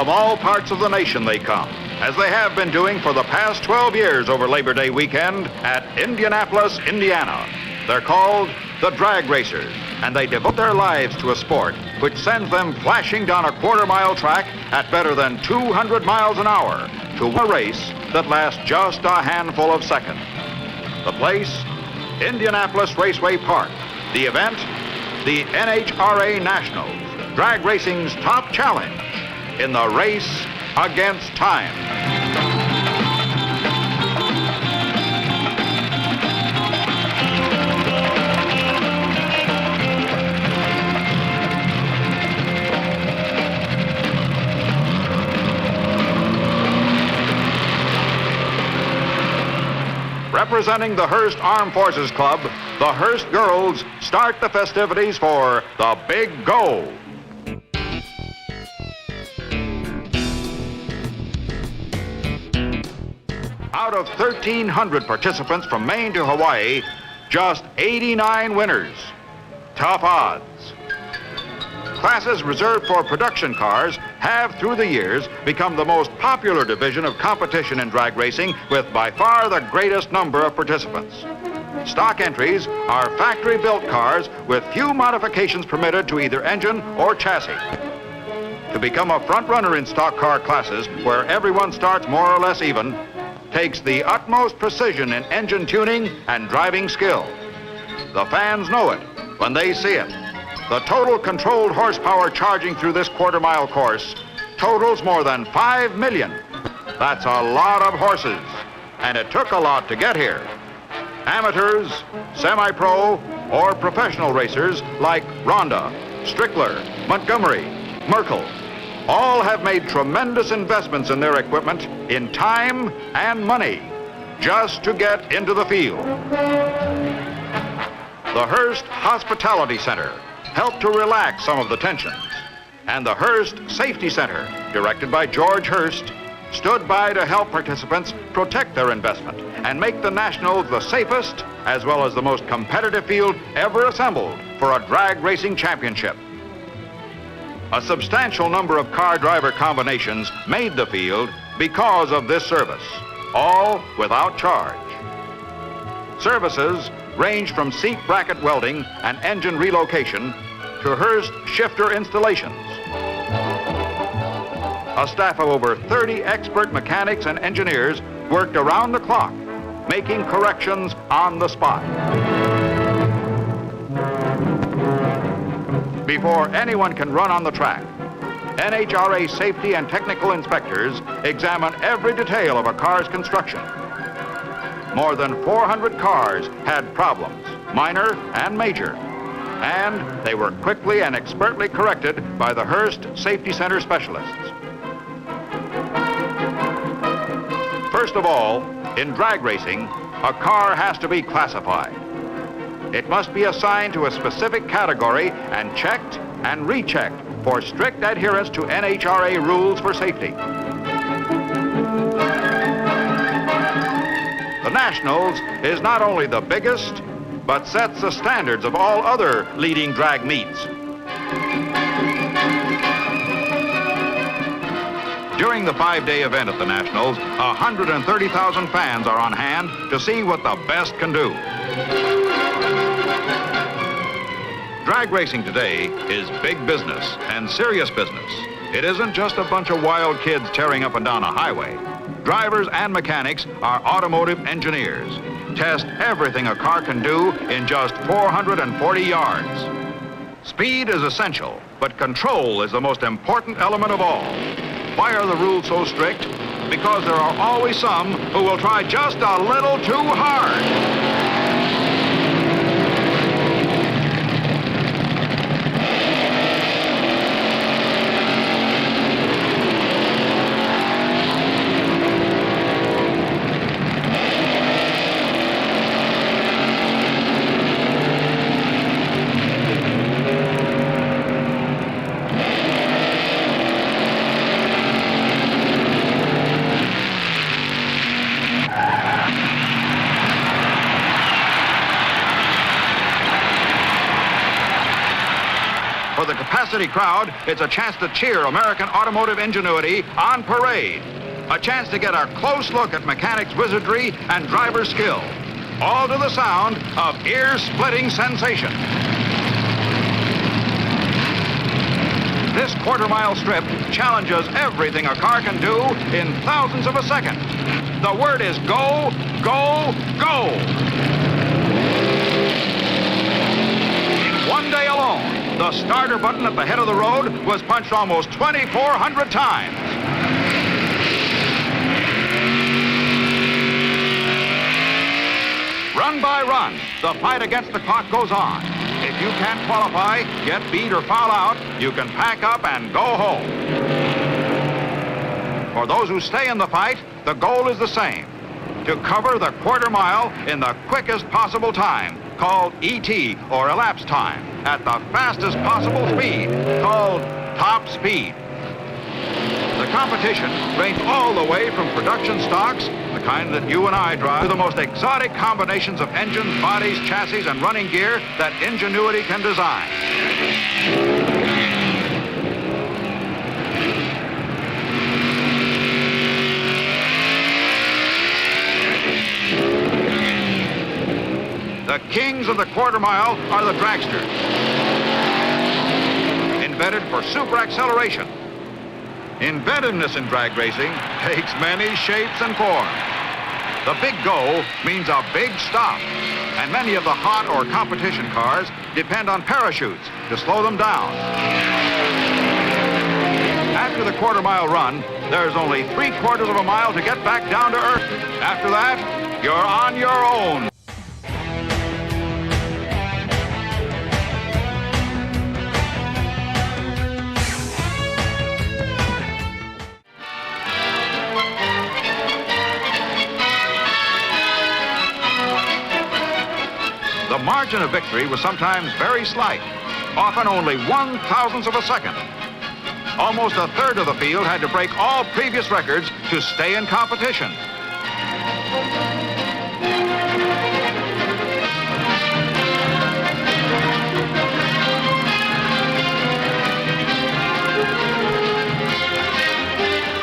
From all parts of the nation they come, as they have been doing for the past 12 years over Labor Day weekend at Indianapolis, Indiana. They're called the Drag Racers, and they devote their lives to a sport which sends them flashing down a quarter-mile track at better than 200 miles an hour to a race that lasts just a handful of seconds. The place, Indianapolis Raceway Park. The event, the NHRA Nationals, drag racing's top challenge in the race against time. Representing the Hearst Armed Forces Club, the Hearst girls start the festivities for the Big Go. Out of 1,300 participants from Maine to Hawaii, just 89 winners. Tough odds. Classes reserved for production cars have, through the years, become the most popular division of competition in drag racing, with by far the greatest number of participants. Stock entries are factory-built cars with few modifications permitted to either engine or chassis. To become a front-runner in stock car classes, where everyone starts more or less even, takes the utmost precision in engine tuning and driving skill. The fans know it when they see it. The total controlled horsepower charging through this quarter-mile course totals more than 5 million. That's a lot of horses, and it took a lot to get here. Amateurs, semi-pro, or professional racers like Rhonda, Strickler, Montgomery, Merkel, all have made tremendous investments in their equipment in time and money just to get into the field. The Hearst Hospitality Center helped to relax some of the tensions, and the Hearst Safety Center, directed by George Hearst, stood by to help participants protect their investment and make the Nationals the safest as well as the most competitive field ever assembled for a drag racing championship. A substantial number of car driver combinations made the field because of this service, all without charge. Services range from seat bracket welding and engine relocation to Hearst shifter installations. A staff of over 30 expert mechanics and engineers worked around the clock, making corrections on the spot. Before anyone can run on the track, NHRA safety and technical inspectors examine every detail of a car's construction. More than 400 cars had problems, minor and major, and they were quickly and expertly corrected by the Hearst Safety Center specialists. First of all, in drag racing, a car has to be classified. It must be assigned to a specific category and checked and rechecked for strict adherence to NHRA rules for safety. The Nationals is not only the biggest, but sets the standards of all other leading drag meets. During the 5-day event at the Nationals, 130,000 fans are on hand to see what the best can do. Drag racing today is big business and serious business. It isn't just a bunch of wild kids tearing up and down a highway. Drivers and mechanics are automotive engineers. Test everything a car can do in just 440 yards. Speed is essential, but control is the most important element of all. Why are the rules so strict? Because there are always some who will try just a little too hard. For the capacity crowd, it's a chance to cheer American automotive ingenuity on parade. A chance to get a close look at mechanics' wizardry and driver skill. All to the sound of ear-splitting sensation. This quarter-mile strip challenges everything a car can do in thousandths of a second. The word is go, go, go. In one day alone, the starter button at the head of the road was punched almost 2,400 times. Run by run, the fight against the clock goes on. If you can't qualify, get beat or foul out, you can pack up and go home. For those who stay in the fight, the goal is the same: to cover the quarter mile in the quickest possible time, called ET, or elapsed time, at the fastest possible speed, called top speed. The competition ranged all the way from production stocks, the kind that you and I drive, to the most exotic combinations of engines, bodies, chassis, and running gear that ingenuity can design. The kings of the quarter mile are the dragsters, invented for super acceleration. Inventiveness in drag racing takes many shapes and forms. The big go means a big stop, and many of the hot or competition cars depend on parachutes to slow them down. After the quarter-mile run, there's only 3/4 of a mile to get back down to earth. After that, you're on your own. The margin of victory was sometimes very slight, often only 1/1000th of a second. Almost a third of the field had to break all previous records to stay in competition.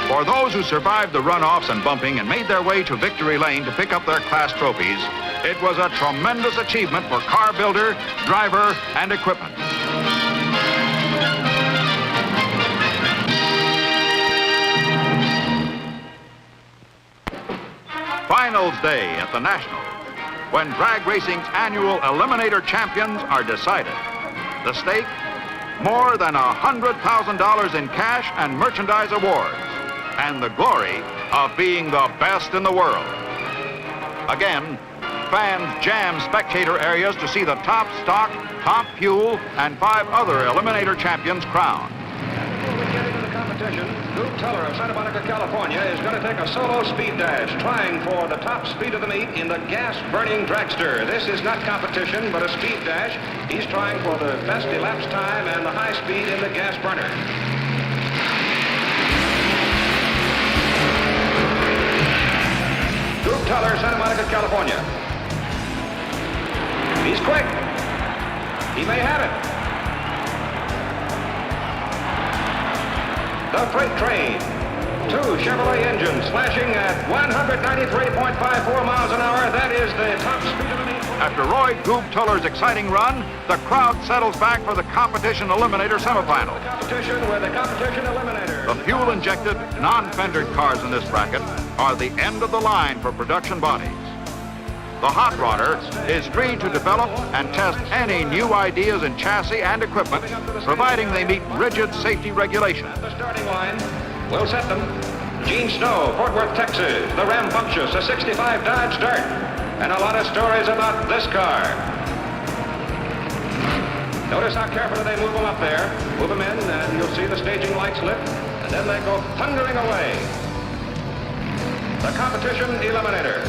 For those who survived the runoffs and bumping and made their way to victory lane to pick up their class trophies, it was a tremendous achievement for car builder, driver, and equipment. Finals Day at the Nationals, when drag racing's annual Eliminator champions are decided. The stake, more than $100,000 in cash and merchandise awards, and the glory of being the best in the world. Again, fans jam spectator areas to see the top stock, top fuel, and 5 other Eliminator champions crowned. Getting to the competition, Luke Teller of Santa Monica, California is going to take a solo speed dash, trying for the top speed of the meet in the gas-burning dragster. This is not competition, but a speed dash. He's trying for the best elapsed time and the high speed in the gas burner. Luke Teller, Santa Monica, California. He's quick. He may have it. The freight train. 2 Chevrolet engines slashing at 193.54 miles an hour. That is the top speed of the meet. After Roy Goob Tuller's exciting run, the crowd settles back for the competition eliminator semifinal. The competition with the competition eliminator. The fuel-injected, non-fendered cars in this bracket are the end of the line for production bodies. The hot rodder is free to develop and test any new ideas in chassis and equipment, providing they meet rigid safety regulations. At the starting line, we'll set them. Gene Snow, Fort Worth, Texas. The rambunctious, a 65 Dodge Dart. And a lot of stories about this car. Notice how carefully they move them up there. Move them in, and you'll see the staging lights lit. And then they go thundering away. The competition eliminator.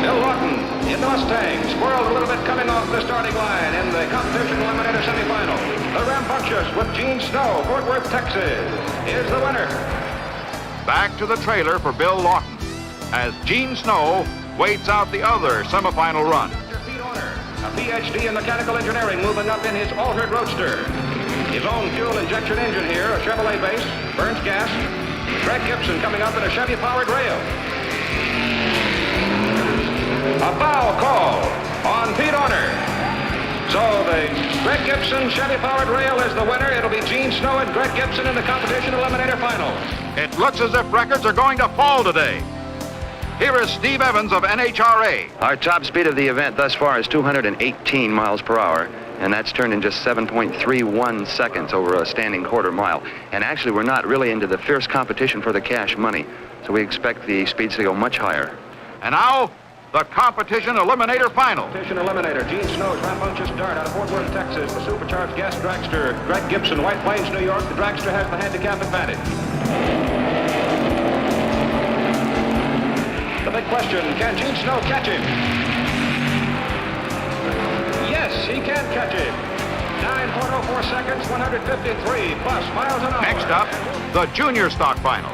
Bill Lawton in the Mustang, squirreled a little bit coming off the starting line in the competition eliminator semifinal. The rambunctious with Gene Snow, Fort Worth, Texas, is the winner. Back to the trailer for Bill Lawton, as Gene Snow waits out the other semifinal run. a PhD in mechanical engineering, moving up in his altered roadster. His own fuel injection engine here, a Chevrolet base, burns gas. Greg Gibson coming up in a Chevy-powered rail. A foul call on Pete Horner. So the Greg Gibson Chevy-powered rail is the winner. It'll be Gene Snow and Greg Gibson in the competition eliminator final. It looks as if records are going to fall today. Here is Steve Evans of NHRA. Our top speed of the event thus far is 218 miles per hour, and that's turned in just 7.31 seconds over a standing quarter mile. And actually, we're not really into the fierce competition for the cash money, so we expect the speeds to go much higher. And now, the competition eliminator final. Competition eliminator, Gene Snow's rambunctious dart out of Fort Worth, Texas. The supercharged gas dragster, Greg Gibson, White Plains, New York. The dragster has the handicap advantage. The big question, can Gene Snow catch him? Yes, he can catch him. 9.04 seconds, 153 plus miles an hour. Next up, the junior stock final.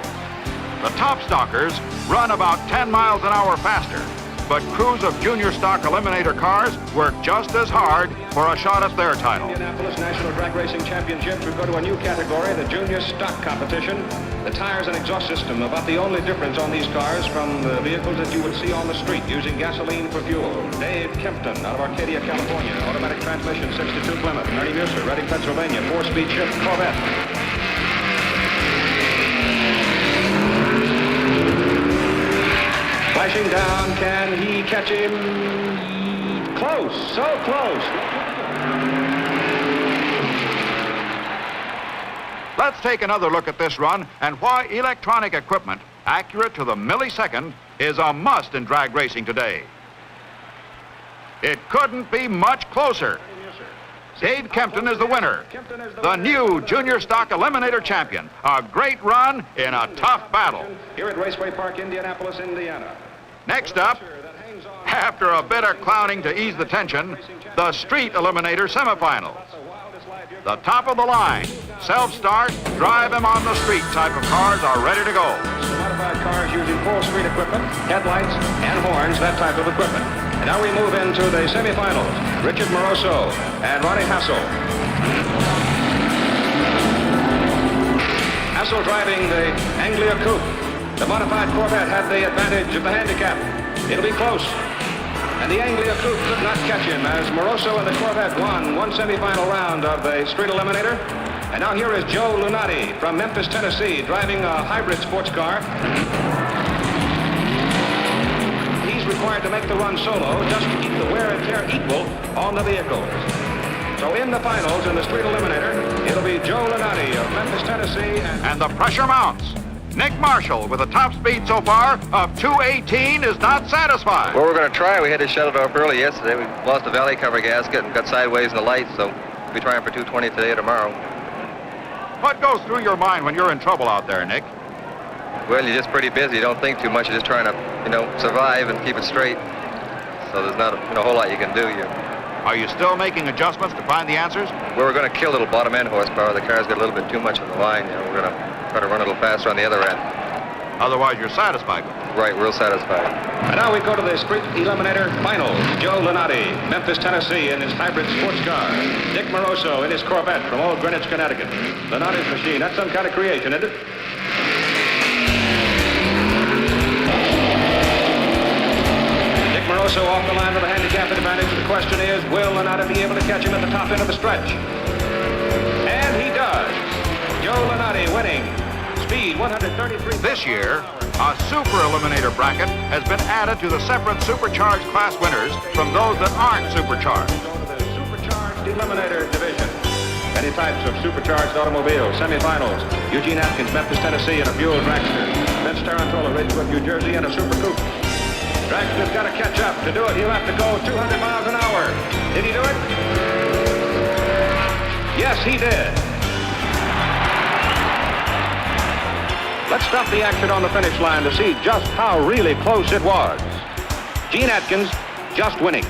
The top stockers run about 10 miles an hour faster, but crews of junior stock eliminator cars work just as hard for a shot at their title. Indianapolis National Drag Racing Championships, we go to a new category, the junior stock competition. The tires and exhaust system, about the only difference on these cars from the vehicles that you would see on the street using gasoline for fuel. Dave Kempton out of Arcadia, California, automatic transmission, 62 Plymouth. Ernie Muser, Reading, Pennsylvania, 4-speed shift Corvette. Flashing down, can he catch him? Close, so close. Let's take another look at this run and why electronic equipment, accurate to the millisecond, is a must in drag racing today. It couldn't be much closer. Dave Kempton is the winner, the new junior stock eliminator champion. A great run in a tough battle. Here at Raceway Park, Indianapolis, Indiana. Next up, after a bit of clowning to ease the tension, the street eliminator semifinals. The top of the line, self-start, drive him on the street type of cars are ready to go. Modified cars using full street equipment, headlights and horns, that type of equipment. And now we move into the semifinals. Richard Moroso and Ronnie Hassel. Hassel driving the Anglia Coupe. The modified Corvette had the advantage of the handicap. It'll be close. And the Anglia Coupe could not catch him as Moroso and the Corvette won one semifinal round of the street eliminator. And now here is Joe Lunati from Memphis, Tennessee, driving a hybrid sports car. He's required to make the run solo just to keep the wear and tear equal on the vehicles. So in the finals, in the street eliminator, it'll be Joe Lunati of Memphis, Tennessee. And the pressure mounts. Nick Marshall, with a top speed so far of 218, is not satisfied. Well, we're going to try. We had to shut it off early yesterday. We lost the valley cover gasket and got sideways in the lights, so we'll be trying for 220 today or tomorrow. What goes through your mind when you're in trouble out there, Nick? Well, you're just pretty busy. You don't think too much. You're just trying to, survive and keep it straight. So there's not a whole lot you can do. Are you still making adjustments to find the answers? Well, we're going to kill a little bottom end horsepower. The car's got a little bit too much on the line. We're going to try to run a little faster on the other end. Otherwise, you're satisfied with it. Right, real satisfied. And now we go to the street eliminator finals. Joe Lunati, Memphis, Tennessee, in his hybrid sports car. Dick Moroso in his Corvette from Old Greenwich, Connecticut. Lunati's machine, that's some kind of creation, isn't it? Dick Moroso off the line with a handicap advantage. The question is, will Lunati be able to catch him at the top end of the stretch? And he does. Joe Lunati winning. Speed 133. This year, a super eliminator bracket has been added to the separate supercharged class winners from those that aren't supercharged. Go to the supercharged eliminator division. Many types of supercharged automobiles, semifinals. Eugene Atkins, Memphis, Tennessee, in a fuel dragster. Vince Tarantola, Ridgewood, New Jersey, in a super coupe. Dragster's got to catch up. To do it, he'll have to go 200 miles an hour. Did he do it? Yes, he did. Let's stop the action on the finish line to see just how really close it was. Gene Atkins just winning.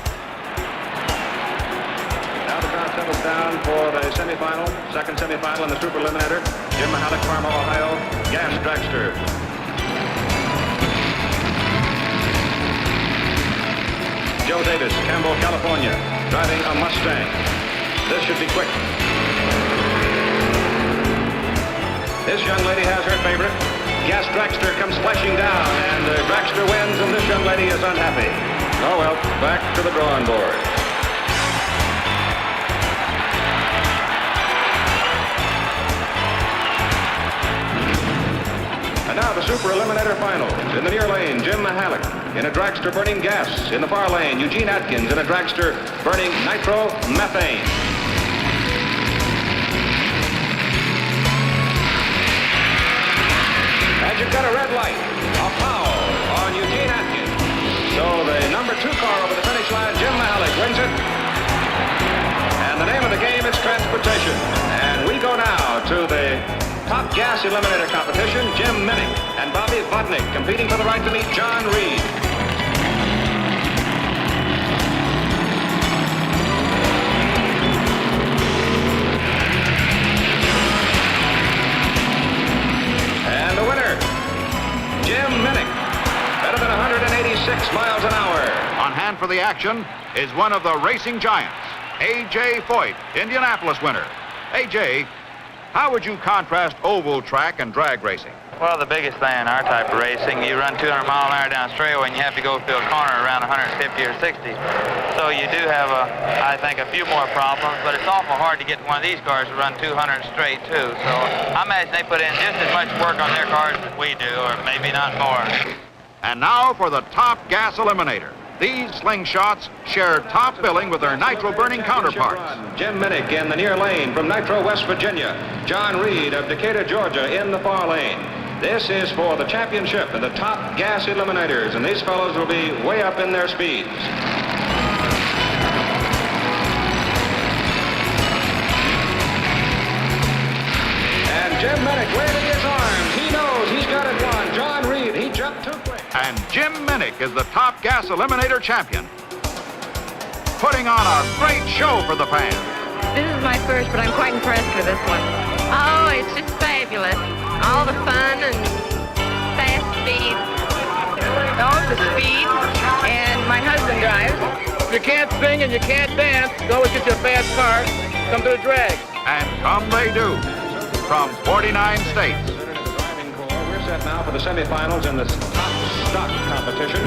Now the car settles down for the semifinal, second semifinal in the super eliminator. Jim Mahalik, Parma, Ohio, gas dragster. Joe Davis, Campbell, California, driving a Mustang. This should be quick. This young lady has her favorite. Gas dragster comes flashing down, and the dragster wins, and this young lady is unhappy. Oh well, back to the drawing board. And now the Super Eliminator Finals. In the near lane, Jim Mahalik in a dragster burning gas. In the far lane, Eugene Atkins in a dragster burning nitromethane. And you've got a red light, a foul on Eugene Atkins. So the number 2 car over the finish line, Jim Mahalik, wins it. And the name of the game is transportation. And we go now to the top gas eliminator competition. Jim Minnick and Bobby Vodnik competing for the right to meet John Reed. And the winner, Jim Minnick, better than 186 miles an hour. On hand for the action is one of the racing giants, A.J. Foyt, Indianapolis winner. A.J., how would you contrast oval track and drag racing? Well, the biggest thing in our type of racing, you run 200 mile an hour down straightaway and you have to go through a corner around 150 or 60. So you do have, I think, a few more problems, but it's awful hard to get one of these cars to run 200 straight, too. So I imagine they put in just as much work on their cars as we do, or maybe not more. And now for the top gas eliminator. These slingshots share top billing with their nitro-burning counterparts. Jim Minnick in the near lane from Nitro, West Virginia. John Reed of Decatur, Georgia in the far lane. This is for the championship and the top gas eliminators, and these fellows will be way up in their speeds. And Jim Minnick waving his arms. He knows he's got it won. John Reed, he jumped too quick. And Jim Minnick is the top gas eliminator champion, putting on a great show for the fans. This is my first, but I'm quite impressed with this one. Oh, it's just fabulous. All the fun and fast speed. Oh, the speed. And my husband drives. If you can't sing and you can't dance, you always get your fast car, come to the drag. And come they do, from 49 states. We're set now for the semifinals in the top stock competition.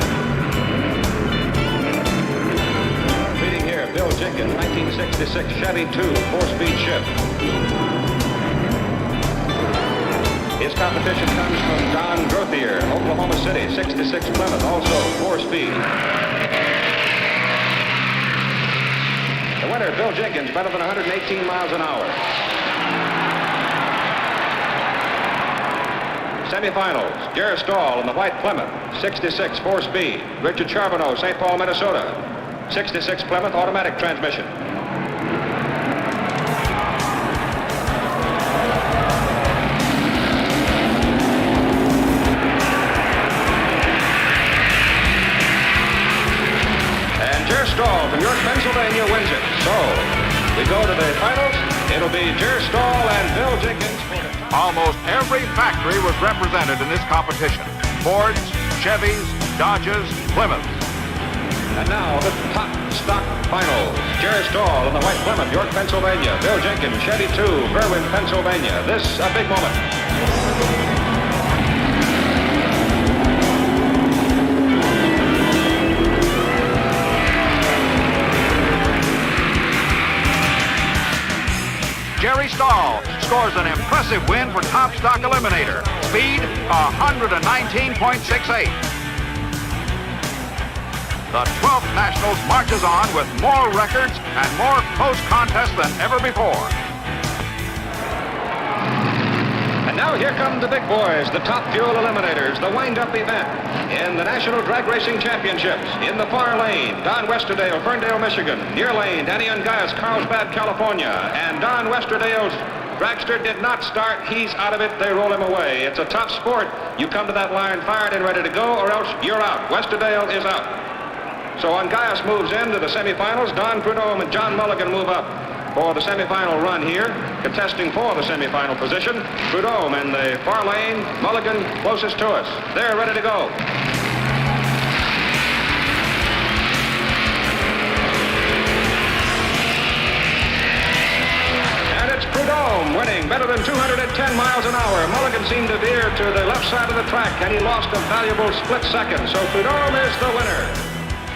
Leading here, Bill Jenkins, 1966 Chevy 2 4-speed shift. His competition comes from Don Grothier, Oklahoma City, 66 Plymouth, also 4-speed. The winner, Bill Jenkins, better than 118 miles an hour. Semifinals, Jerry Stahl in the white Plymouth, 66 4-speed. Richard Charbonneau, St. Paul, Minnesota, 66 Plymouth automatic transmission. And Jerry Stahl from York, Pennsylvania wins it. So we go to the finals. It'll be Jerry Stahl and Bill Jenkins. Almost every factory was represented in this competition. Fords, Chevys, Dodges, Plymouths. And now the top stock finals. Jerry Stahl in the white Plymouth, York, Pennsylvania. Bill Jenkins, Chevy 2, Berwyn, Pennsylvania. This a big moment. Jerry Stahl scores an impressive win for top stock eliminator. Speed, 119.68. The 12th Nationals marches on with more records and more close contests than ever before. And now here come the big boys, the top fuel eliminators, the wind-up event in the National Drag Racing Championships. In the far lane, Don Westerdale, Ferndale, Michigan. Near lane, Danny Ungaius, Carlsbad, California. And Don Westerdale's dragster did not start. He's out of it. They roll him away. It's a tough sport. You come to that line fired and ready to go, or else you're out. Westerdale is out. So Ungaius moves into the semifinals. Don Prudhomme and John Mulligan move up for the semifinal run here, contesting for the semifinal position. Prudhomme in the far lane, Mulligan closest to us. They're ready to go. going, better than 210 miles an hour. Mulligan seemed to veer to the left side of the track, and he lost a valuable split second. So Prudhomme is the winner.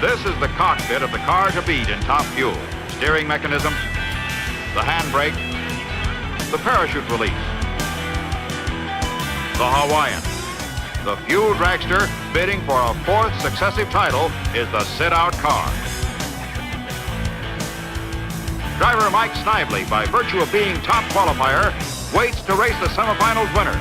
This is the cockpit of the car to beat in Top Fuel. Steering mechanism, the handbrake, the parachute release. The Hawaiian. The fuel dragster bidding for a fourth successive title is the sit-out car. Driver Mike Snively, by virtue of being top qualifier, waits to race the semifinals winner.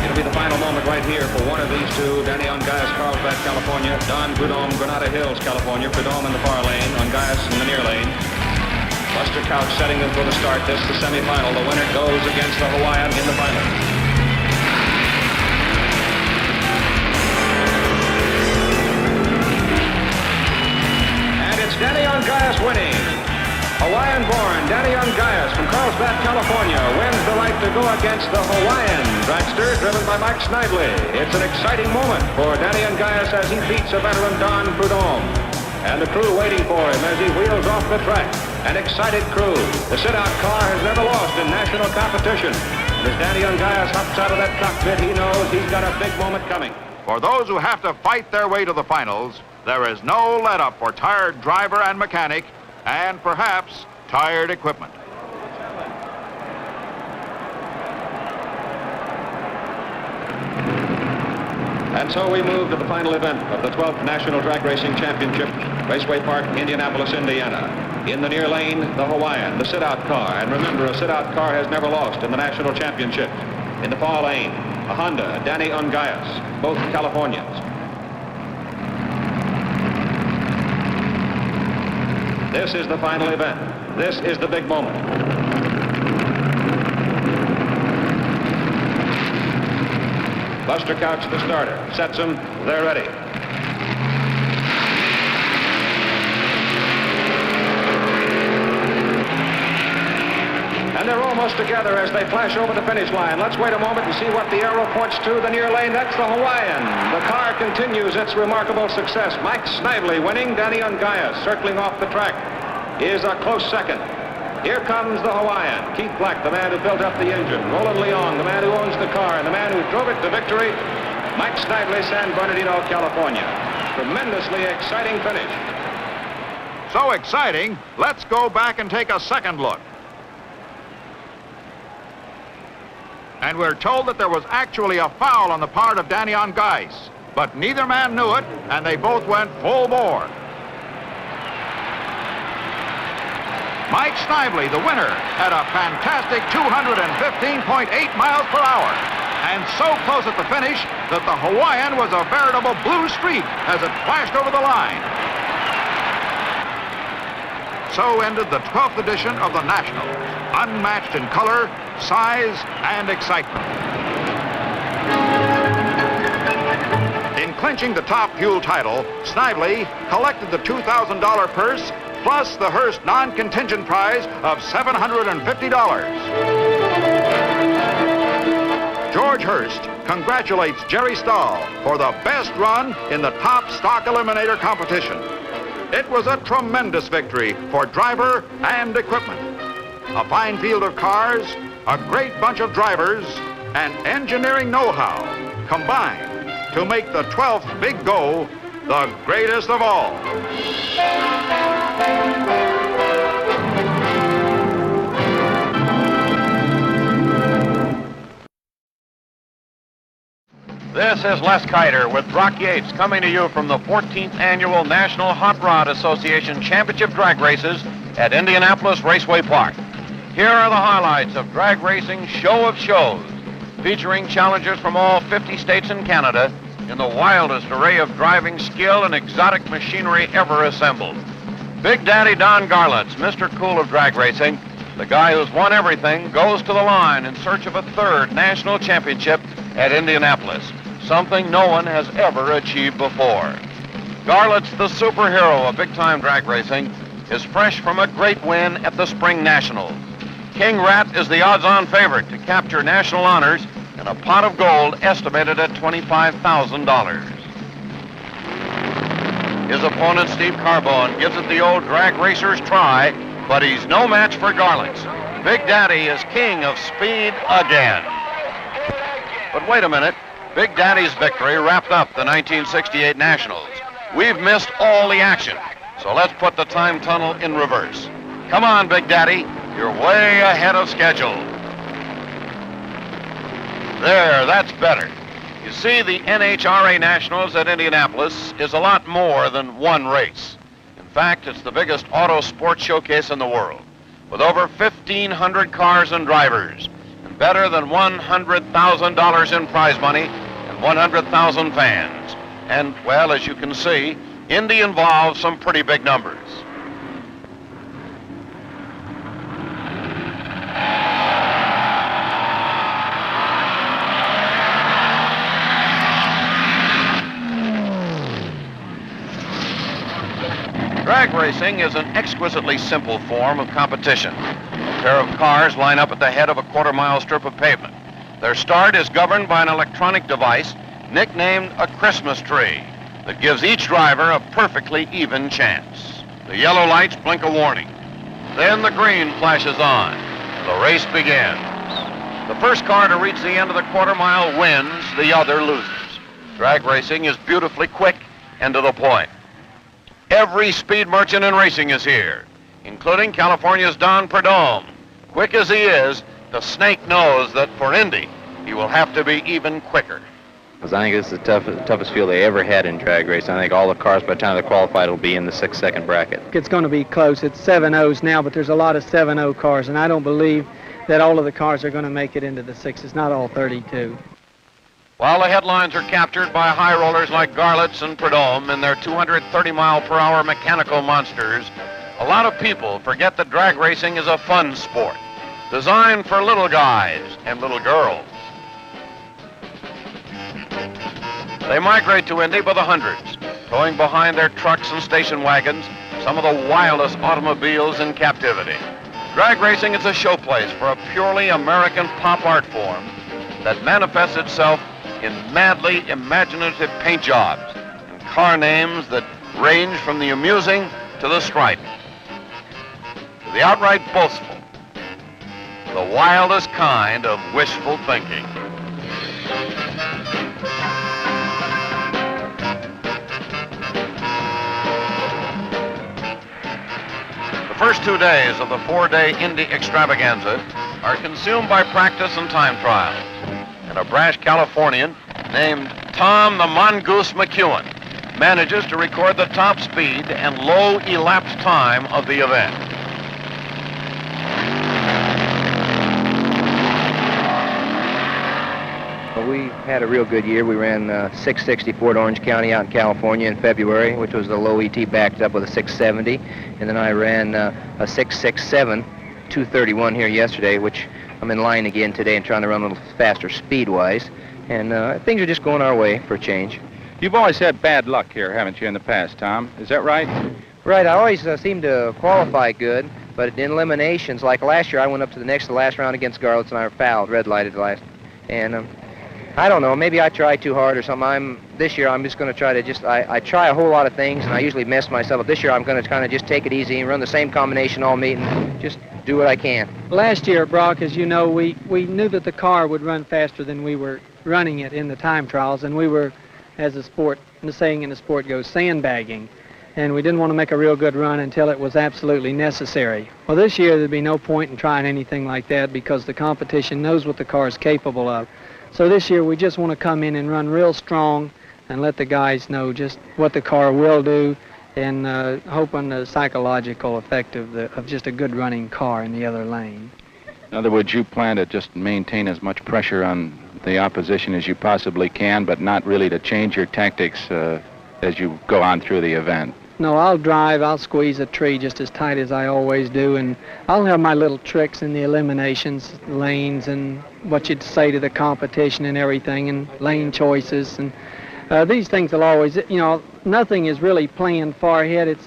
It'll be the final moment right here for one of these two. Danny Ungais, Carlsbad, California. Don Prudhomme, Granada Hills, California. Prudhomme in the far lane, Ungais in the near lane. Buster Couch setting them for the start. This is the semifinal. The winner goes against the Hawaiian in the final. And it's Danny Ungais winning. Hawaiian-born Danny Ungais from Carlsbad, California, wins the right to go against the Hawaiian dragster driven by Mike Snively. It's an exciting moment for Danny Ungais as he beats a veteran Don Prudhomme. And the crew waiting for him as he wheels off the track. An excited crew. The sit-out car has never lost in national competition. And as Danny Ungais hops out of that cockpit, he knows he's got a big moment coming. For those who have to fight their way to the finals, there is no let-up for tired driver and mechanic, and perhaps tired equipment. And so we move to the final event of the 12th National Drag Racing Championship, Raceway Park, Indianapolis, Indiana. In the near lane, the Hawaiian, the sit-out car. And remember, a sit-out car has never lost in the national championship. In the far lane, a Honda, Danny Ungais, both Californians. This is the final event. This is the big moment. Buster Couch, the starter, sets them. They're ready. And they're almost together as they flash over the finish line. Let's wait a moment and see what the arrow points to. The near lane, that's the Hawaiian. The car continues its remarkable success. Mike Snively winning. Danny Ungais circling off the track is a close second. Here comes the Hawaiian. Keith Black, the man who built up the engine. Roland Leong, the man who owns the car, and the man who drove it to victory. Mike Snively, San Bernardino, California. Tremendously exciting finish. So exciting, let's go back and take a second look. And we're told that there was actually a foul on the part of Danny Ungais, but neither man knew it, and they both went full bore. Mike Snively, the winner, had a fantastic 215.8 miles per hour, and so close at the finish that the Hawaiian was a veritable blue streak as it flashed over the line. So ended the 12th edition of the Nationals, unmatched in color, size, and excitement. In clinching the Top Fuel title, Snively collected the $2,000 purse plus the Hearst non-contingent prize of $750. George Hearst congratulates Jerry Stahl for the best run in the top stock eliminator competition. It was a tremendous victory for driver and equipment. A fine field of cars, a great bunch of drivers, and engineering know-how combined to make the 12th Big Go the greatest of all. This is Les Kiter with Brock Yates coming to you from the 14th Annual National Hot Rod Association Championship Drag Races at Indianapolis Raceway Park. Here are the highlights of drag racing show of shows, featuring challengers from all 50 states and Canada in the wildest array of driving skill and exotic machinery ever assembled. Big Daddy Don Garlits, Mr. Cool of drag racing, the guy who's won everything, goes to the line in search of a third national championship at Indianapolis, something no one has ever achieved before. Garlits, the superhero of big-time drag racing, is fresh from a great win at the Spring Nationals. King Rat is the odds-on favorite to capture national honors and a pot of gold estimated at $25,000. His opponent, Steve Carbone, gives it the old drag racer's try, but he's no match for Garlits. Big Daddy is king of speed again. But wait a minute. Big Daddy's victory wrapped up the 1968 Nationals. We've missed all the action, so let's put the time tunnel in reverse. Come on, Big Daddy. You're way ahead of schedule. There, that's better. You see, the NHRA Nationals at Indianapolis is a lot more than one race. In fact, it's the biggest auto sports showcase in the world, with over 1,500 cars and drivers, and better than $100,000 in prize money and 100,000 fans. And, well, as you can see, Indy involves some pretty big numbers. Drag racing is an exquisitely simple form of competition. A pair of cars line up at the head of a quarter-mile strip of pavement. Their start is governed by an electronic device nicknamed a Christmas tree that gives each driver a perfectly even chance. The yellow lights blink a warning. Then the green flashes on. The race begins. The first car to reach the end of the quarter mile wins, the other loses. Drag racing is beautifully quick and to the point. Every speed merchant in racing is here, including California's Don Prudhomme. Quick as he is, the snake knows that for Indy, he will have to be even quicker. Because I think this is the toughest field they ever had in drag racing. I think all the cars, by the time they're qualified, will be in the 6-second bracket. It's going to be close. It's 7-0s now, but there's a lot of 7-0 cars, and I don't believe that all of the cars are going to make it into the 6s, not all 32. While the headlines are captured by high rollers like Garlitz and Prudhomme in their 230-mile-per-hour mechanical monsters, a lot of people forget that drag racing is a fun sport, designed for little guys and little girls. They migrate to Indy by the hundreds, towing behind their trucks and station wagons some of the wildest automobiles in captivity. Drag racing is a showplace for a purely American pop art form that manifests itself in madly imaginative paint jobs and car names that range from the amusing to the strident, to the outright boastful, the wildest kind of wishful thinking. The first 2 days of the 4-day Indy extravaganza are consumed by practice and time trials. And a brash Californian named Tom the Mongoose McEwen manages to record the top speed and low elapsed time of the event. Well, we had a real good year. We ran 664 at Orange County out in California in February, which was the low ET backed up with a 670. And then I ran a 667, 231 here yesterday, which I'm in line again today and trying to run a little faster speed-wise. And things are just going our way for a change. You've always had bad luck here, haven't you, in the past, Tom? Is that right? Right. I always seem to qualify good, but in eliminations, like last year, I went up to the last round against Garlitz, and I fouled, red-lighted last. And I don't know, maybe I tried too hard or something. This year, I'm just going to try to I try a whole lot of things, and I usually mess myself up. This year, I'm going to kind of just take it easy and run the same combination all meet and just do what I can. Last year, Brock, as you know, we knew that the car would run faster than we were running it in the time trials, and we were, as the saying in the sport goes, sandbagging. And we didn't want to make a real good run until it was absolutely necessary. Well, this year, there'd be no point in trying anything like that because the competition knows what the car is capable of. So this year, we just want to come in and run real strong and let the guys know just what the car will do and hope on the psychological effect of just a good running car in the other lane. In other words, you plan to just maintain as much pressure on the opposition as you possibly can, but not really to change your tactics as you go on through the event. No, I'll squeeze a tree just as tight as I always do, and I'll have my little tricks in the eliminations, lanes, and what you'd say to the competition and everything, and lane choices, and these things will always, nothing is really planned far ahead. It's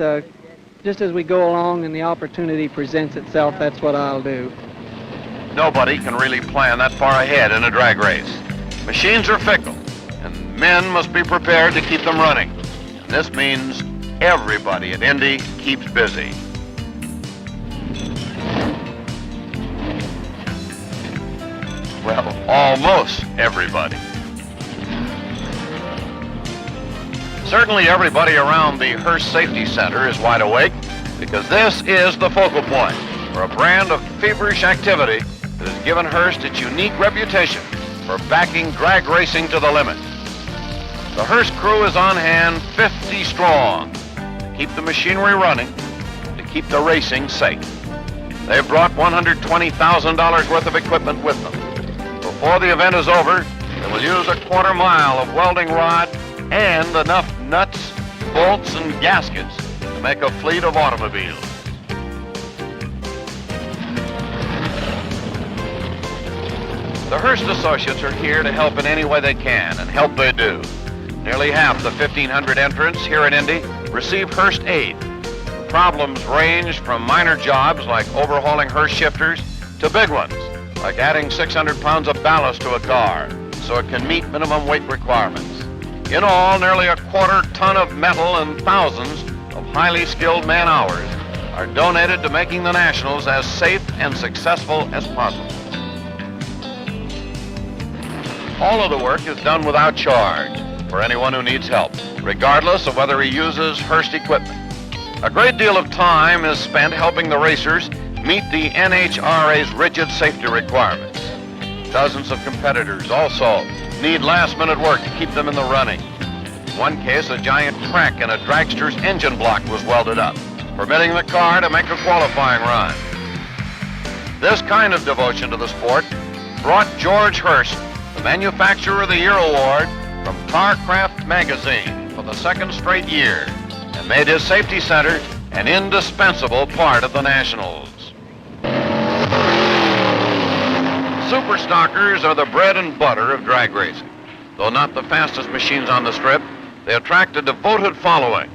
just as we go along and the opportunity presents itself, that's what I'll do. Nobody can really plan that far ahead in a drag race. Machines are fickle, and men must be prepared to keep them running. And this means everybody at Indy keeps busy. Well, almost everybody. Certainly everybody around the Hearst Safety Center is wide awake because this is the focal point for a brand of feverish activity that has given Hearst its unique reputation for backing drag racing to the limit. The Hearst crew is on hand 50 strong to keep the machinery running, to keep the racing safe. They've brought $120,000 worth of equipment with them. Before the event is over, they will use a quarter mile of welding rod and enough nuts, bolts, and gaskets to make a fleet of automobiles. The Hearst associates are here to help in any way they can, and help they do. Nearly half the 1,500 entrants here at Indy receive Hearst aid. Problems range from minor jobs like overhauling Hearst shifters to big ones like adding 600 pounds of ballast to a car so it can meet minimum weight requirements. In all, nearly a quarter ton of metal and thousands of highly skilled man-hours are donated to making the Nationals as safe and successful as possible. All of the work is done without charge for anyone who needs help, regardless of whether he uses Hearst equipment. A great deal of time is spent helping the racers meet the NHRA's rigid safety requirements. Dozens of competitors also need last-minute work to keep them in the running. In one case, a giant crack in a dragster's engine block was welded up, permitting the car to make a qualifying run. This kind of devotion to the sport brought George Hearst the Manufacturer of the Year award from Carcraft magazine for the second straight year and made his safety center an indispensable part of the Nationals. Super stockers are the bread and butter of drag racing. Though not the fastest machines on the strip, they attract a devoted following,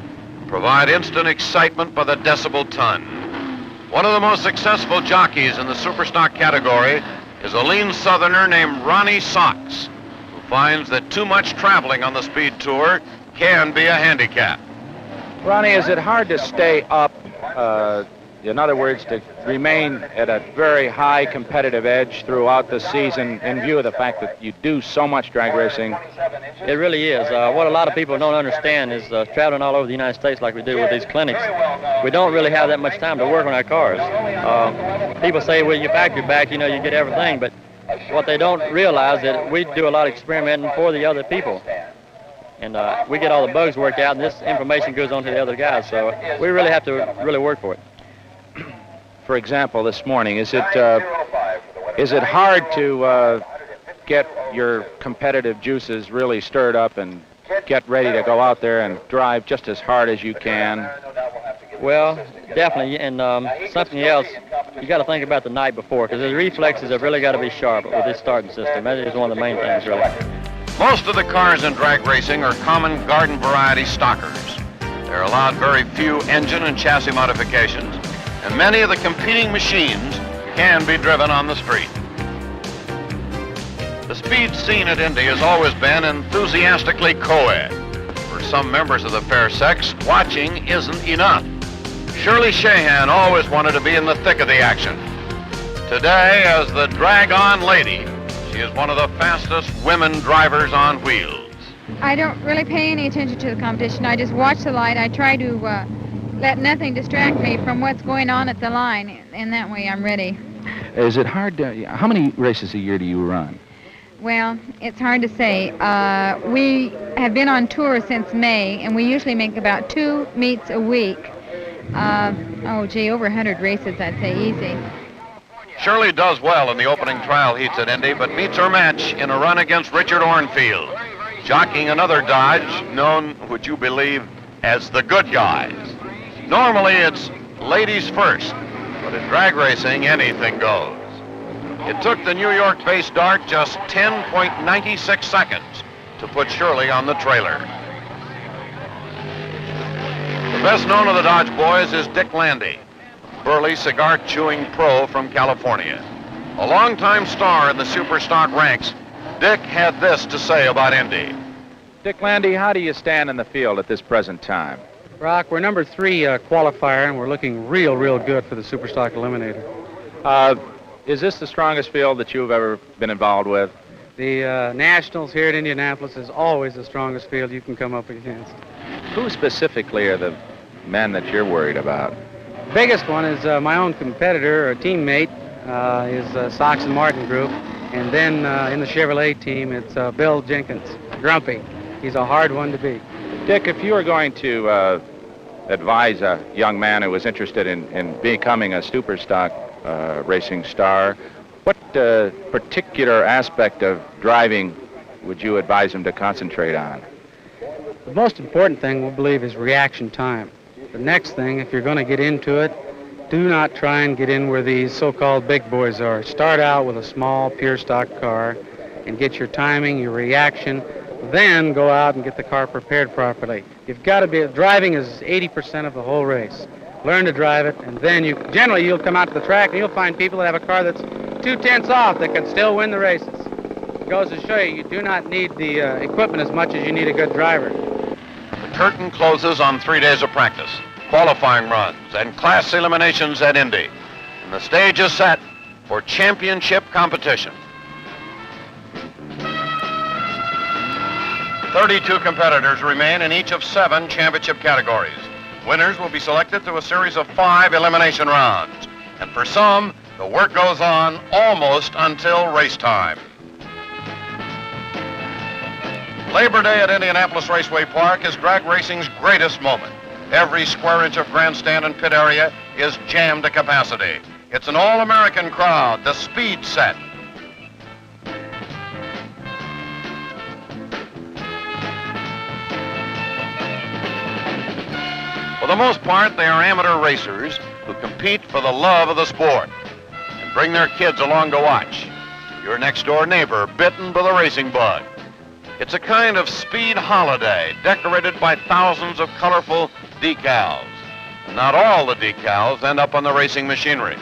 provide instant excitement by the decibel ton. One of the most successful jockeys in the super stock category is a lean southerner named Ronnie Socks, who finds that too much traveling on the speed tour can be a handicap. Ronnie, is it hard to stay up, in other words, to remain at a very high competitive edge throughout the season in view of the fact that you do so much drag racing? It really is. What a lot of people don't understand is traveling all over the United States like we do with these clinics, we don't really have that much time to work on our cars. People say, well, your factory back, you get everything, but what they don't realize is that we do a lot of experimenting for the other people. And we get all the bugs worked out, and this information goes on to the other guys, so we really have to really work for it. For example, this morning, is it hard to get your competitive juices really stirred up and get ready to go out there and drive just as hard as you can? Well, definitely, and something else, you got to think about the night before, because the reflexes have really got to be sharp with this starting system. That is one of the main things, really. Most of the cars in drag racing are common garden variety stockers. They're allowed very few engine and chassis modifications, and many of the competing machines can be driven on the street. The speed scene at Indy has always been enthusiastically co-ed. For some members of the fair sex, watching isn't enough. Shirley Shahan always wanted to be in the thick of the action. Today, as the drag-on lady, she is one of the fastest women drivers on wheels. I don't really pay any attention to the competition. I just watch the light. I try to let nothing distract me from what's going on at the line, and that way I'm ready. Is it hard to, how many races a year do you run? Well, it's hard to say. We have been on tour since May, and we usually make about 2 meets a week. Over 100 races, I'd say, easy. Shirley does well in the opening trial heats at Indy, but meets her match in a run against Richard Ornfield, jockeying another Dodge known, would you believe, as the Good Guys. Normally, it's ladies first, but in drag racing, anything goes. It took the New York-based Dart just 10.96 seconds to put Shirley on the trailer. The best known of the Dodge boys is Dick Landy, burly cigar-chewing pro from California. A longtime star in the super stock ranks, Dick had this to say about Indy. Dick Landy, how do you stand in the field at this present time? Rock, we're number 3 qualifier, and we're looking real good for the Superstock Eliminator. Is this the strongest field that you've ever been involved with? The Nationals here at Indianapolis is always the strongest field you can come up against. Who specifically are the men that you're worried about? Biggest one is my own competitor or teammate is Sox and Martin Group. And then in the Chevrolet team, it's Bill Jenkins, Grumpy. He's a hard one to beat. Dick, if you were going to advise a young man who was interested in becoming a super stock racing star, what particular aspect of driving would you advise him to concentrate on? The most important thing, we believe, is reaction time. The next thing, if you're going to get into it, do not try and get in where these so-called big boys are. Start out with a small, pure stock car and get your timing, your reaction, then go out and get the car prepared properly. You've got to be, driving is 80% of the whole race. Learn to drive it, and then generally you'll come out to the track and you'll find people that have a car that's 2/10 off that can still win the races. It goes to show you do not need the equipment as much as you need a good driver. The curtain closes on 3 days of practice, qualifying runs, and class eliminations at Indy. And the stage is set for championship competition. 32 competitors remain in each of 7 championship categories. Winners will be selected through a series of 5 elimination rounds. And for some, the work goes on almost until race time. Labor Day at Indianapolis Raceway Park is drag racing's greatest moment. Every square inch of grandstand and pit area is jammed to capacity. It's an all-American crowd, the speed set. For the most part, they are amateur racers who compete for the love of the sport and bring their kids along to watch. Your next-door neighbor bitten by the racing bug. It's a kind of speed holiday decorated by thousands of colorful decals. And not all the decals end up on the racing machinery.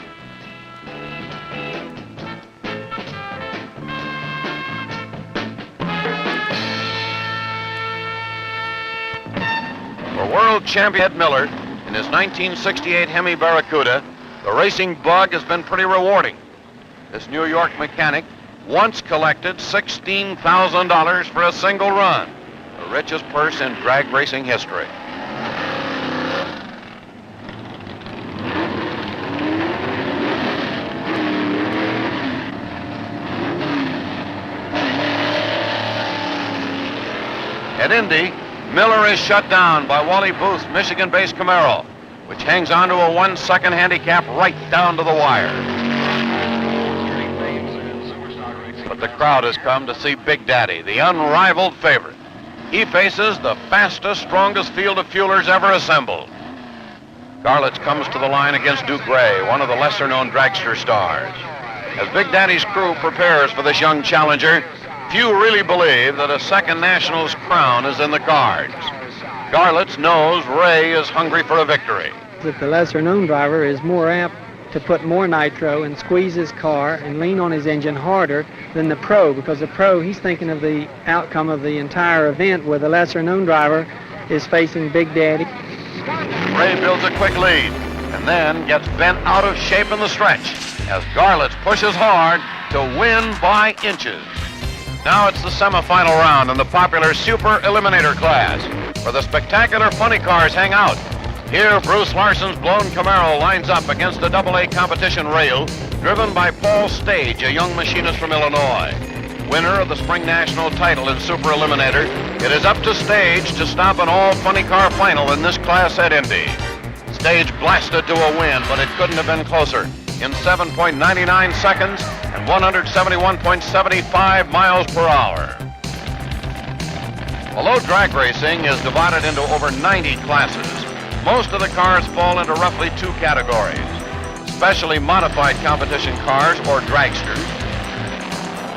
For world champion Ed Miller in his 1968 Hemi Barracuda, the racing bug has been pretty rewarding. This New York mechanic once collected $16,000 for a single run, the richest purse in drag racing history. At Indy, Miller is shut down by Wally Booth's Michigan-based Camaro, which hangs on to a 1-second handicap right down to the wire. But the crowd has come to see Big Daddy, the unrivaled favorite. He faces the fastest, strongest field of fuelers ever assembled. Garlitz comes to the line against Duke Ray, one of the lesser-known dragster stars. As Big Daddy's crew prepares for this young challenger, few really believe that a second Nationals crown is in the cards. Garlitz knows Ray is hungry for a victory. That the lesser-known driver is more apt to put more nitro and squeeze his car and lean on his engine harder than the pro, because the pro, he's thinking of the outcome of the entire event, where the lesser-known driver is facing Big Daddy. Ray builds a quick lead and then gets bent out of shape in the stretch as Garlitz pushes hard to win by inches. Now it's the semifinal round in the popular Super Eliminator class, where the spectacular funny cars hang out. Here, Bruce Larson's blown Camaro lines up against a AA competition rail, driven by Paul Stage, a young machinist from Illinois. Winner of the Spring National title in Super Eliminator, it is up to Stage to stop an all-funny car final in this class at Indy. Stage blasted to a win, but it couldn't have been closer. In 7.99 seconds and 171.75 miles per hour. Although drag racing is divided into over 90 classes, most of the cars fall into roughly 2 categories: specially modified competition cars, or dragsters,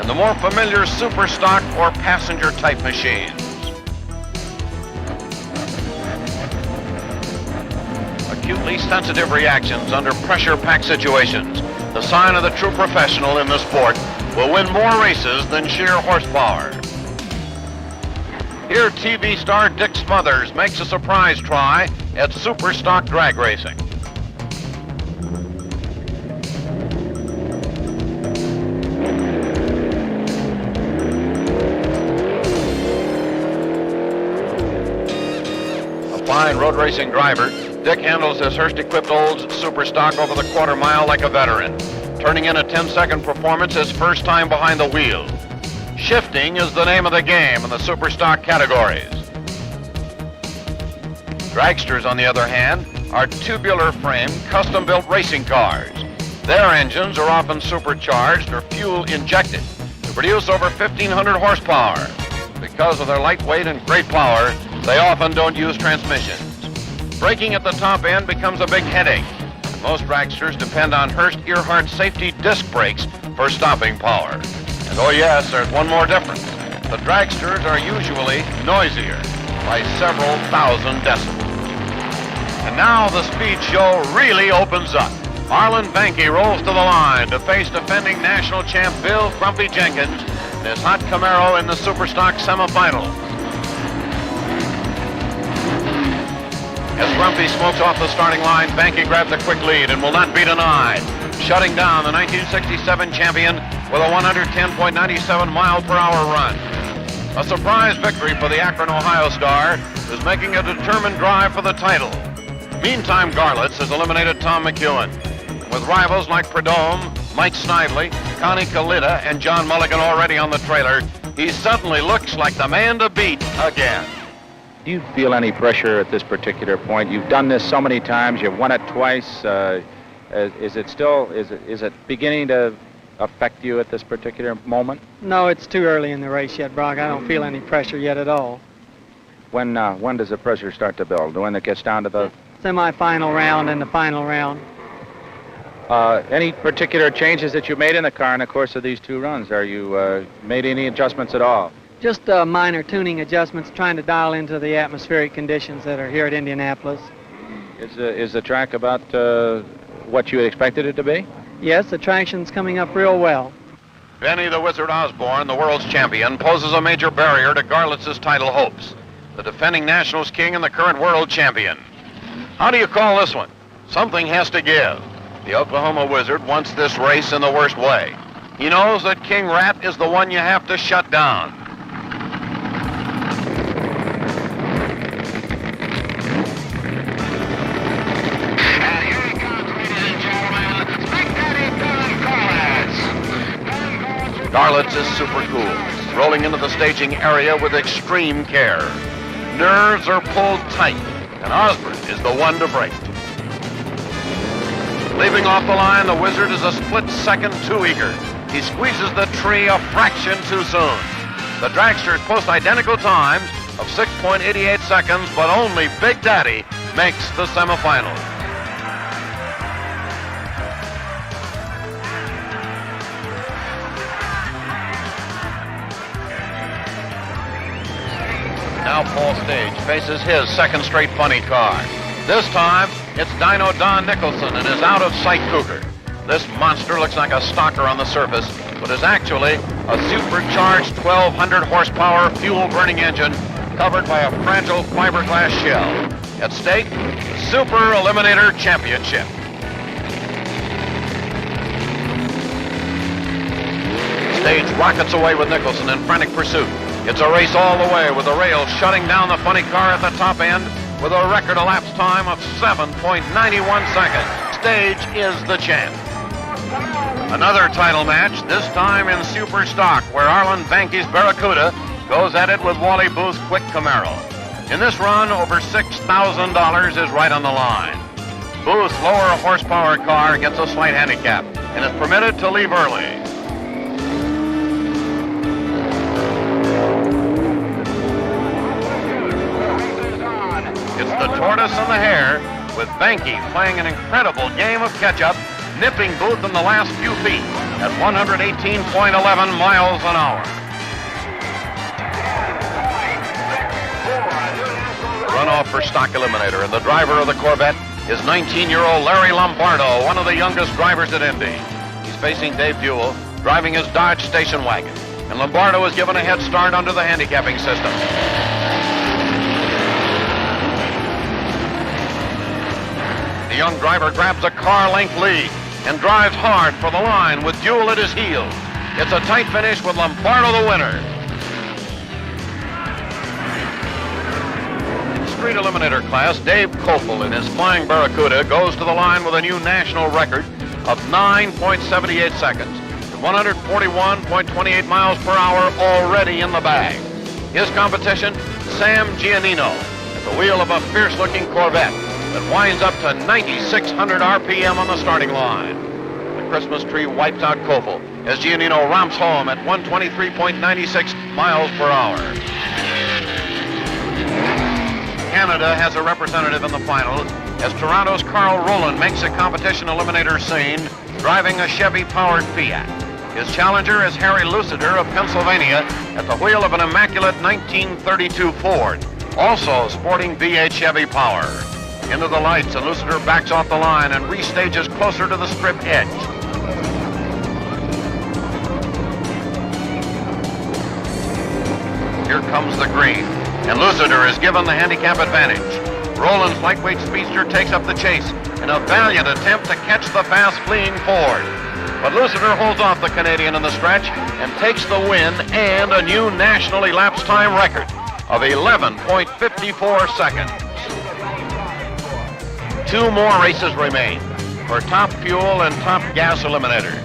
and the more familiar super stock or passenger type machines. Acutely sensitive reactions under pressure-packed situations, the sign of the true professional in the sport, will win more races than sheer horsepower. Here, TV star Dick Smothers makes a surprise try at super stock drag racing. fine road racing driver, Dick handles his Hurst-equipped Olds Super Stock over the quarter mile like a veteran, turning in a 10-second performance his first time behind the wheel. Shifting is the name of the game in the Super Stock categories. Dragsters, on the other hand, are tubular-framed, custom-built racing cars. Their engines are often supercharged or fuel-injected to produce over 1,500 horsepower. Because of their lightweight and great power, they often don't use transmissions. Braking at the top end becomes a big headache. Most dragsters depend on Hurst-Earhart safety disc brakes for stopping power. And oh yes, there's one more difference. The dragsters are usually noisier by several thousand decibels. And now the speed show really opens up. Arlen Vanke rolls to the line to face defending national champ Bill Grumpy Jenkins in his hot Camaro in the Superstock semifinals. As Grumpy smokes off the starting line, Vanke grabs a quick lead and will not be denied, shutting down the 1967 champion with a 110.97 mile per hour run. A surprise victory for the Akron, Ohio star, who's making a determined drive for the title. Meantime, Garlitz has eliminated Tom McEwen. With rivals like Prudhomme, Mike Snively, Connie Kalita, and John Mulligan already on the trailer, he suddenly looks like the man to beat again. Do you feel any pressure at this particular point? You've done this so many times. You've won it twice. Is it beginning to affect you at this particular moment? No, it's too early in the race yet, Brock. I don't feel any pressure yet at all. When does the pressure start to build? When it gets down to the semi-final round and the final round. Any particular changes that you made in the car in the course of these two runs? Are you made any adjustments at all? Just minor tuning adjustments, trying to dial into the atmospheric conditions that are here at Indianapolis. Is the track about what you had expected it to be? Yes, the traction's coming up real well. Benny the Wizard Osborne, the world's champion, poses a major barrier to Garlitz's title hopes. The defending Nationals king and the current world champion. How do you call this one? Something has to give. The Oklahoma Wizard wants this race in the worst way. He knows that King Rat is the one you have to shut down. And here he comes, ladies and gentlemen. Big Daddy Garlitz. Garlitz is super cool, rolling into the staging area with extreme care. Nerves are pulled tight, and Osborne is the one to break. Leaving off the line, the Wizard is a split second too eager. He squeezes the tree a fraction too soon. The dragsters post identical times of 6.88 seconds, but only Big Daddy makes the semifinals. Now Paul Stage faces his second straight funny car. This time, it's Dino Don Nicholson and his out-of-sight Cougar. This monster looks like a stalker on the surface, but is actually a supercharged 1,200 horsepower fuel-burning engine covered by a fragile fiberglass shell. At stake, the Super Eliminator Championship. Stage rockets away with Nicholson in frantic pursuit. It's a race all the way with the rails shutting down the funny car at the top end with a record elapsed time of 7.91 seconds. Stage is the champ. Another title match, this time in Super Stock, where Arlen Vanke's Barracuda goes at it with Wally Booth's quick Camaro. In this run, over $6,000 is right on the line. Booth's lower horsepower car gets a slight handicap and is permitted to leave early. It's the tortoise and the hare, with Vanke playing an incredible game of catch-up, nipping Booth in the last few feet at 118.11 miles an hour. The runoff for Stock Eliminator, and the driver of the Corvette is 19-year-old Larry Lombardo, one of the youngest drivers at Indy. He's facing Dave Buell, driving his Dodge station wagon, and Lombardo is given a head start under the handicapping system. The young driver grabs a car-length lead and drives hard for the line with Buell at his heels. It's a tight finish with Lombardo the winner. street eliminator class, Dave Koppel in his Flying Barracuda goes to the line with a new national record of 9.78 seconds and 141.28 miles per hour already in the bag. His competition, Sam Giannino, at the wheel of a fierce-looking Corvette that winds up to 9,600 RPM on the starting line. The Christmas tree wipes out Koppel as Giannino romps home at 123.96 miles per hour. Canada has a representative in the final as Toronto's Carl Rowland makes a competition eliminator scene driving a Chevy-powered Fiat. His challenger is Harry Lucider of Pennsylvania at the wheel of an immaculate 1932 Ford, also sporting V8 Chevy power. Into the lights, and Lucider backs off the line and restages closer to the strip edge. Here comes the green, and Lucider is given the handicap advantage. Rowland's lightweight speedster takes up the chase in a valiant attempt to catch the fast-fleeing Ford. But Lucider holds off the Canadian in the stretch and takes the win and a new national elapsed time record of 11.54 seconds. Two more races remain for top fuel and top gas eliminator.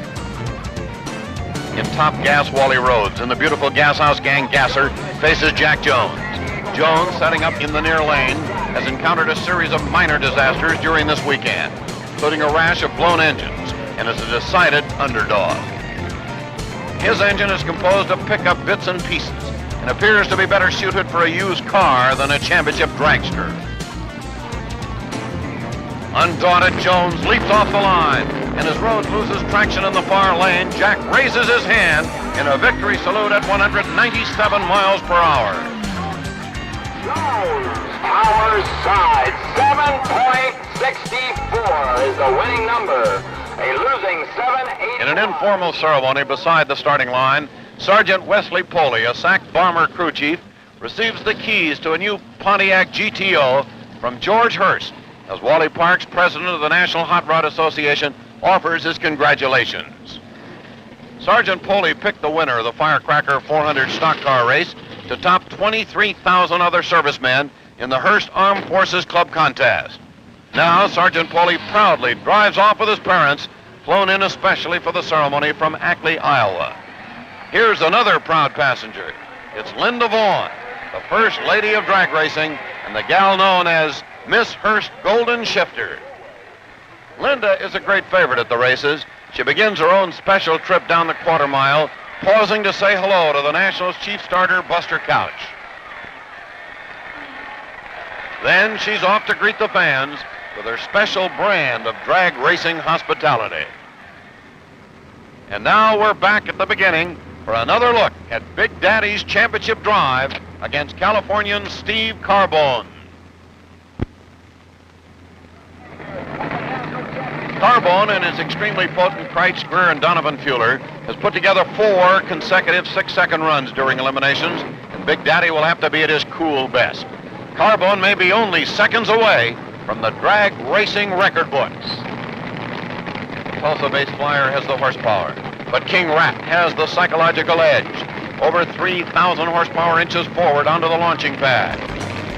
In top gas, Wally Rhodes in the beautiful Gashouse Gang Gasser faces Jack Jones. Jones, setting up in the near lane, has encountered a series of minor disasters during this weekend, including a rash of blown engines, and is a decided underdog. His engine is composed of pickup bits and pieces and appears to be better suited for a used car than a championship dragster. Undaunted, Jones leaps off the line, and as Rhodes loses traction in the far lane, Jack raises his hand in a victory salute at 197 miles per hour. Jones, our side, 7.64 is the winning number. A losing 7.8. In an informal ceremony beside the starting line, Sergeant Wesley Poley, a SAC bomber crew chief, receives the keys to a new Pontiac GTO from George Hurst, as Wally Parks, president of the National Hot Rod Association, offers his congratulations. Sergeant Poley picked the winner of the Firecracker 400 stock car race to top 23,000 other servicemen in the Hurst Armed Forces Club contest. Now, Sergeant Poley proudly drives off with his parents, flown in especially for the ceremony from Ackley, Iowa. Here's another proud passenger. It's Linda Vaughn, the First Lady of Drag Racing, and the gal known as Miss Hurst Golden Shifter. Linda is a great favorite at the races. She begins her own special trip down the quarter mile, pausing to say hello to the Nationals' chief starter, Buster Couch. Then she's off to greet the fans with her special brand of drag racing hospitality. And now we're back at the beginning for another look at Big Daddy's championship drive against Californian Steve Carbone. Carbone and his extremely potent Kreitz, Greer, and Donovan Fueler has put together 4 consecutive 6-second runs during eliminations, and Big Daddy will have to be at his cool best. Carbone may be only seconds away from the drag racing record books. Tulsa-based Flyer has the horsepower, but King Rat has the psychological edge. Over 3,000 horsepower inches forward onto the launching pad.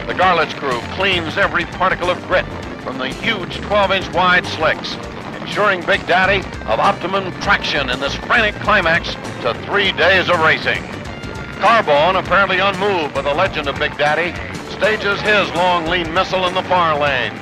The Garlitz crew cleans every particle of grit from the huge 12-inch wide slicks, ensuring Big Daddy of optimum traction in this frantic climax to 3 days of racing. Carbone, apparently unmoved by the legend of Big Daddy, stages his long, lean missile in the far lane.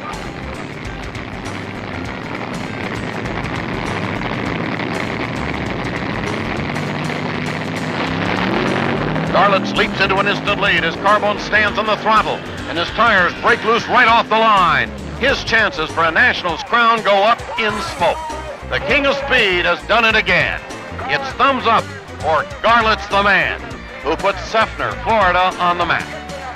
Garlitz leaps into an instant lead as Carbone stands on the throttle, and his tires break loose right off the line. His chances for a Nationals crown go up in smoke. The King of Speed has done it again. It's thumbs up for Garlitz the man, who put Seffner, Florida, on the map.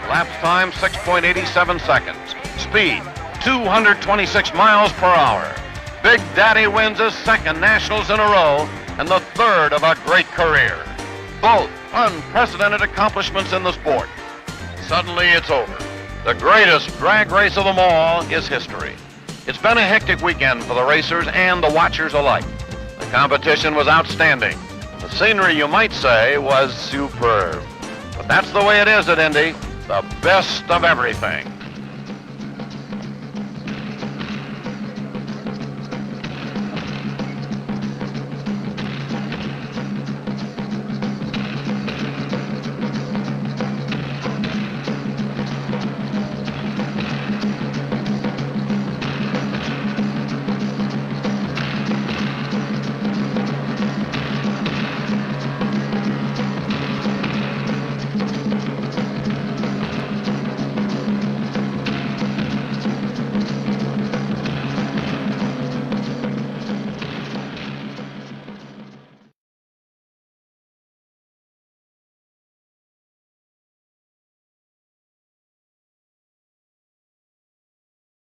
Lapse time, 6.87 seconds. Speed, 226 miles per hour. Big Daddy wins his 2nd Nationals in a row and the 3rd of a great career. Both unprecedented accomplishments in the sport. Suddenly it's over. The greatest drag race of them all is history. It's been a hectic weekend for the racers and the watchers alike. The competition was outstanding. The scenery, you might say, was superb. But that's the way it is at Indy. The best of everything.